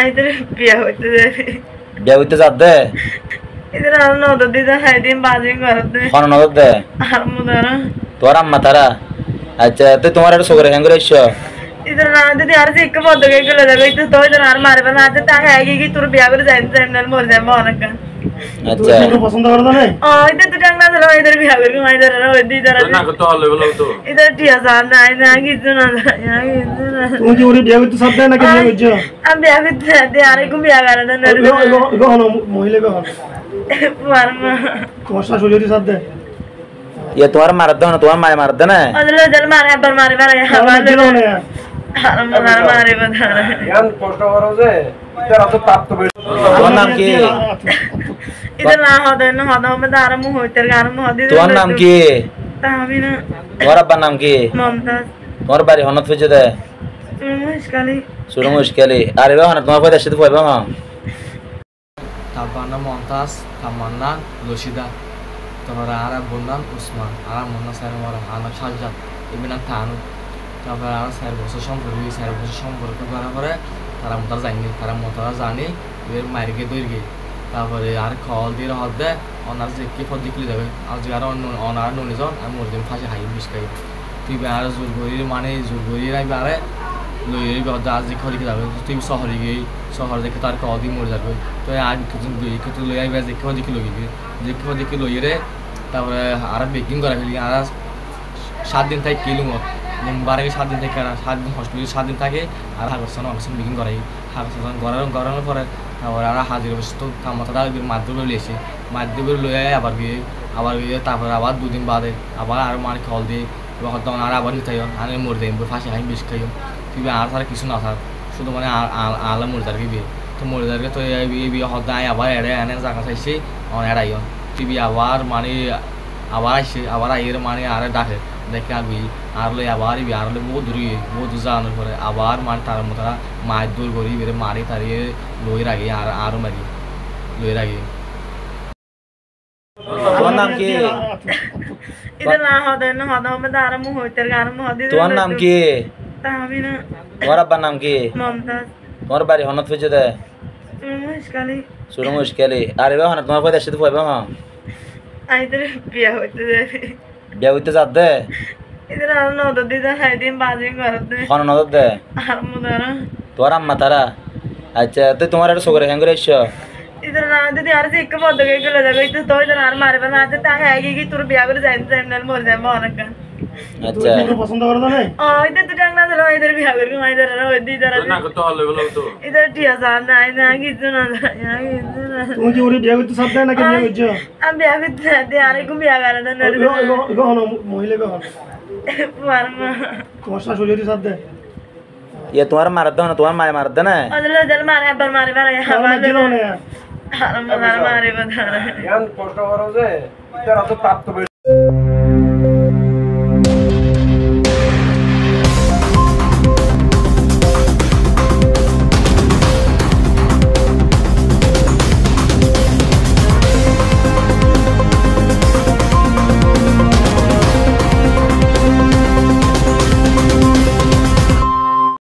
আইদের বিয়া হইতে যাবে বিয়া হইতে যাত দে এদের আর নদর দিতে হাইদিন বাজিং করতে কোন নদর দে আর মুদারা তোর আম্মা তারা আচ্ছা তুই তোমার একটা সগরে হ্যাঙ্গরে এসছো इधर ना दे यार से एक बहुत गए गले लगे तो दो इधर यार मारे बना आते ता है कि तू बिया कर जाइन जाइन नल मोर जाए मोर का अच्छा तू पसंद कर ना नहीं इधर तो जंगला चलो इधर बिया कर मैं इधर ना इधर ना को तो लेवल तो इधर टिया सान ना ना कि सुना यार इधर तू जो रे बिया तो सब दे ना के नहीं जो अब बिया कर दे यार को बिया कर ना गो हनो महिला गो हनो वर्मा कोसा सुलियो सब दे ये तुम्हारा मारद दो ना तुम्हारा मारे मारद ना अदल जल मारे बर मारे मारे हमारे मारे बता यान पोस्ट करो जे तेरा तो पाप तो তোমার নাম কি इधर ना होदा मैं दारा मुंह होते गार मुंह दे তোমার নাম কি तामी ना তোমার আব্বার নাম কি মমতাজ তোমার বাড়ি হনত ফেজে দে মুশকিলি শুরু মুশকিলি আরে বাবা না তোমার পয়দা সাথে পয়বা হ্যাঁ তারপর নাম মমতাজ তামান্না লসিদা তারপর আর বন্নান উসমান আর মন্না স্যার মরা আনা সাজা ইবিনা তানু তারপর আর স্যার বসে সম্পর্ক করার পরে তারা মতার যায়নি তারা মতারা জানি এর মাইরকে দইরগে তারপরে আর কল দিয়ে হদে অনার যে কি ফদিকলি যাবে আর যে আর অনার ননিজন আর মরদিন ফাঁসে হাই বিস্কাই তুই আর জুরগরি মানে জুরগরি নাই বারে লইয়ে গদা আজ খরি যাবে তুই শহরে গিয়ে শহর দেখে তার কল দিয়ে মরে যাবে তো আজ কিছু গই কিছু লই আইবে যে খদি লই গিয়ে যে খদি লইয়ে রে তারপরে আর বেকিং করা ফেলি আর 7 দিন তাই কিলুম মুম্বারে 7 দিন থেকে 7 দিন হসপিটালে 7 দিন থাকে আর হাগসন অনসন বেকিং করাই হাগসন গরানোর পরে তারপরে আর হাজির বসতো কামতাটা মাধ্যমে লিয়েছে মাধ্যমে লয়ে আবার গিয়ে তারপরে আবার 2 দিন বাদে আবার আর মানে কল দিয়ে তখন আর আবার নিতে আর মরে দেব ফাঁসি হাই বেশ খাইও তুই আর তারা কিছু না থাক শুধু মানে আলা মরে যার বিয়ে তো মরে যারকে তো এই বিয়ে হদায় আবার এড়ে এনে জায়গা চাইছে এড়াইও তুই আবার মানে আবার আসছে আবার আইয়ের মানে আর ডাকে দেখে আবি আর লই আবার আর লই বহুত দূর যাওয়ার পরে আবার মানে তার মতো মাছ দূর করি বেরে মারি তারিয়ে লই রাখি আর আরো মারি লই রাখি তোমার নাম কি इधर ना होदा मैं दारा मुंह होते गार मुंह दे তোমার নাম কি तामी ना তোমার আব্বার নাম কি মমতাজ তোমার বাড়ি হনত ফেজে দে মুশকিলি শুরু মুশকিলি আরে বাবা না তোমার পয়দা সাথে পয়বা হ্যাঁ আইদের বিয়া হইতে যাবে বিয়া হইতে যাত দে इधर আর নদর দিতে হাইদিন বাজিং করতে কোন নদর দে আর মুদারা তোর আম্মা তারা আচ্ছা তুই তোমার একটা সগরে হ্যাঙ্গরে এসছো इधर ना दे यार से एक बहुत गए गले लगे तो दो इधर यार मारे बना आते ता है कि तू बिया कर जाइन जाइन नल मोर जाए मोर का अच्छा तू पसंद कर ना नहीं इधर तो जंगला चलो इधर बिया कर मैं इधर ना इधर ना को तो लेवल तो इधर टिया सान ना ना कि सुना यार इधर तू जो रे बिया तो सब दे ना के नहीं जो अब बिया कर दे यार को बिया कर ना गो हनो महिला गो हनो वर्मा कोसा सुलियो सब दे ये तुम्हारा मारद दो ना तुम्हारा मारे मारद ना अदल जल मारे बर मारे हमारे मारे बता यान पोस्ट करो जे तेरा तो पाप तो